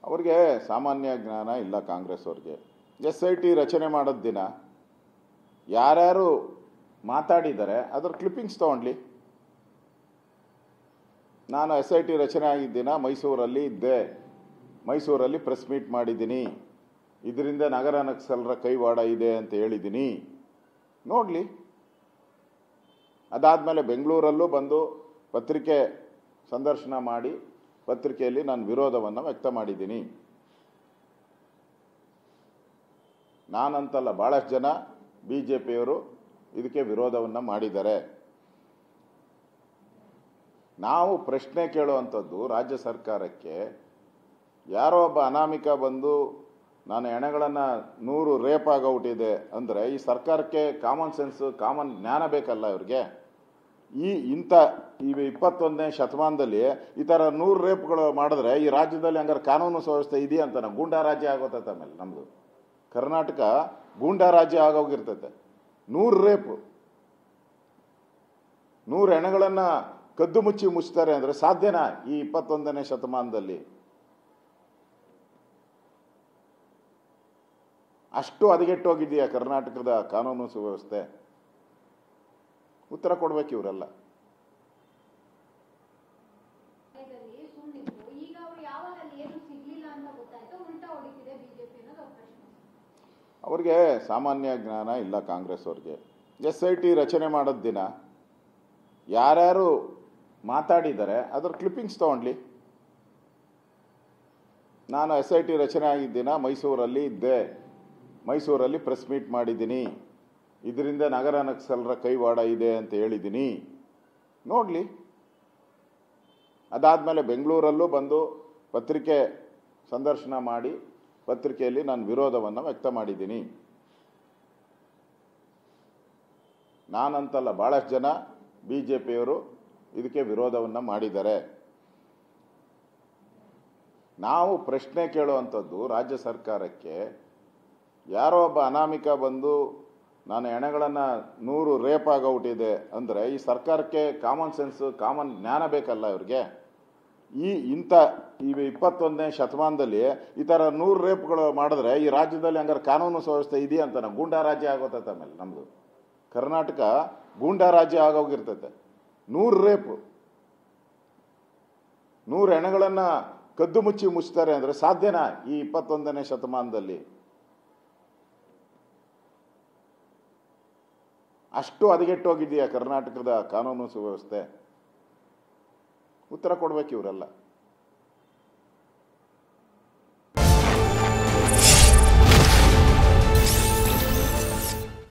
ಅವ್ರಿಗೆ ಸಾಮಾನ್ಯ ಜ್ಞಾನ ಇಲ್ಲ ಕಾಂಗ್ರೆಸ್ ಅವ್ರಿಗೆ. SIT ರಚನೆ ಮಾಡೋದು ದಿನ ಯಾರ್ಯಾರು ಮಾತಾಡಿದ್ದಾರೆ ಅದರ ಕ್ಲಿಪ್ಪಿಂಗ್ಸ್ ತೊಗೊಂಡ್ಲಿ. ನಾನು SIT ರಚನೆ ಆಗಿದ್ದ ದಿನ ಮೈಸೂರಲ್ಲಿ ಇದ್ದೆ, ಮೈಸೂರಲ್ಲಿ ಪ್ರೆಸ್ ಮೀಟ್ ಮಾಡಿದ್ದೀನಿ, ಇದರಿಂದ ನಗರ ನಕ್ಸಲರ ಕೈವಾಡ ಇದೆ ಅಂತ ಹೇಳಿದ್ದೀನಿ, ನೋಡಲಿ. ಅದಾದಮೇಲೆ ಬೆಂಗಳೂರಲ್ಲೂ ಬಂದು ಪತ್ರಿಕೆ ಸಂದರ್ಶನ ಮಾಡಿ ಪತ್ರಿಕೆಯಲ್ಲಿ ನಾನು ವಿರೋಧವನ್ನು ವ್ಯಕ್ತ ಮಾಡಿದ್ದೀನಿ. ನಾನಂತಲ್ಲ, ಭಾಳಷ್ಟು ಜನ BJPಯವರು ಇದಕ್ಕೆ ವಿರೋಧವನ್ನು ಮಾಡಿದ್ದಾರೆ. ನಾವು ಪ್ರಶ್ನೆ ಕೇಳುವಂಥದ್ದು ರಾಜ್ಯ ಸರ್ಕಾರಕ್ಕೆ, ಯಾರೋ ಒಬ್ಬ ಅನಾಮಿಕ ಬಂದು ನಾನು ಹೆಣಗಳನ್ನು 100 ರೇಪ್ ಆಗೋಗ್ಬಿಟ್ಟಿದೆ ಅಂದರೆ ಈ ಸರ್ಕಾರಕ್ಕೆ ಕಾಮನ್ ಸೆನ್ಸ್, ಕಾಮನ್ ಜ್ಞಾನ ಬೇಕಲ್ಲ ಇವ್ರಿಗೆ. ಇಂಥ 21ನೇ ಶತಮಾನದಲ್ಲಿ ಈ ಥರ 100 ರೇಪ್ಗಳು ಮಾಡಿದ್ರೆ ಈ ರಾಜ್ಯದಲ್ಲಿ ಹಂಗಾರೆ ಕಾನೂನು ಸುವ್ಯವಸ್ಥೆ ಇದೆಯಾ ಅಂತ ನಾವು ಗೂಂಡಾ ರಾಜ್ಯ ಆಗೋತೈತೆ. ಆಮೇಲೆ ನಮ್ಮದು ಕರ್ನಾಟಕ ಗೂಂಡಾ ರಾಜ್ಯ ಆಗೋಗಿರ್ತೈತೆ. 100 ರೇಪು, 100 ಹೆಣಗಳನ್ನು ಕದ್ದು ಮುಚ್ಚಿ ಮುಚ್ತಾರೆ ಅಂದರೆ ಸಾಧ್ಯನಾ ಈ 21ನೇ ಶತಮಾನದಲ್ಲಿ? ಅಷ್ಟು ಹದಗೆಟ್ಟೋಗಿದೆಯಾ ಕರ್ನಾಟಕದ ಕಾನೂನು ಸುವ್ಯವಸ್ಥೆ? ಉತ್ತರ ಕೊಡ್ಬೇಕು ಇವರೆಲ್ಲ. ಅವ್ರಿಗೆ ಸಾಮಾನ್ಯ ಜ್ಞಾನ ಇಲ್ಲ ಕಾಂಗ್ರೆಸ್ ಅವ್ರಿಗೆ. SIT ರಚನೆ ಮಾಡೋದು ದಿನ ಯಾರ್ಯಾರು ಮಾತಾಡಿದ್ದಾರೆ ಅದರ ಕ್ಲಿಪ್ಪಿಂಗ್ಸ್ ತೊಗೊಂಡ್ಲಿ. ನಾನು SIT ರಚನೆ ಆಗಿದ್ದ ದಿನ ಮೈಸೂರಲ್ಲಿ ಇದ್ದೆ, ಮೈಸೂರಲ್ಲಿ ಪ್ರೆಸ್ ಮೀಟ್ ಮಾಡಿದ್ದೀನಿ, ಇದರಿಂದ ನಗರ ನಕ್ಸಲರ ಕೈವಾಡ ಇದೆ ಅಂತ ಹೇಳಿದ್ದೀನಿ, ನೋಡಲಿ. ಅದಾದಮೇಲೆ ಬೆಂಗಳೂರಲ್ಲೂ ಬಂದು ಪತ್ರಿಕೆ ಸಂದರ್ಶನ ಮಾಡಿ ಪತ್ರಿಕೆಯಲ್ಲಿ ನಾನು ವಿರೋಧವನ್ನು ವ್ಯಕ್ತ ಮಾಡಿದ್ದೀನಿ. ನಾನಂತಲ್ಲ, ಭಾಳಷ್ಟು ಜನ BJPಯವರು ಇದಕ್ಕೆ ವಿರೋಧವನ್ನು ಮಾಡಿದ್ದಾರೆ. ನಾವು ಪ್ರಶ್ನೆ ಕೇಳುವಂಥದ್ದು ರಾಜ್ಯ ಸರ್ಕಾರಕ್ಕೆ, ಯಾರೋ ಒಬ್ಬ ಅನಾಮಿಕ ಬಂದು ನಾನು ಹೆಣಗಳನ್ನು 100 ರೇಪ್ ಆಗೋಗ್ಬಿಟ್ಟಿದೆ ಅಂದರೆ ಈ ಸರ್ಕಾರಕ್ಕೆ ಕಾಮನ್ ಸೆನ್ಸ್, ಕಾಮನ್ ಜ್ಞಾನ ಬೇಕಲ್ಲ ಇವ್ರಿಗೆ. ಇಂಥ 21ನೇ ಶತಮಾನದಲ್ಲಿ ಈ ಥರ 100 ರೇಪ್ಗಳು ಮಾಡಿದ್ರೆ ಈ ರಾಜ್ಯದಲ್ಲಿ ಹಂಗಾರೆ ಕಾನೂನು ಸುವ್ಯವಸ್ಥೆ ಇದೆಯಾ ಅಂತ ನಾವು ಗೂಂಡಾ ರಾಜ್ಯ ಆಗೋತೈತೆ. ಆಮೇಲೆ ನಮ್ಮದು ಕರ್ನಾಟಕ ಗೂಂಡಾ ರಾಜ್ಯ ಆಗೋಗಿರ್ತೈತೆ. 100 ರೇಪು, 100 ಹೆಣಗಳನ್ನು ಕದ್ದು ಮುಚ್ಚಿ ಮುಚ್ತಾರೆ ಅಂದರೆ ಸಾಧ್ಯನಾ ಈ 21ನೇ ಶತಮಾನದಲ್ಲಿ? ಅಷ್ಟು ಹದಗೆಟ್ಟೋಗಿದೆಯಾ ಕರ್ನಾಟಕದ ಕಾನೂನು ಸುವ್ಯವಸ್ಥೆ? ಉತ್ತರ ಕೊಡ್ಬೇಕು ಇವರೆಲ್ಲ.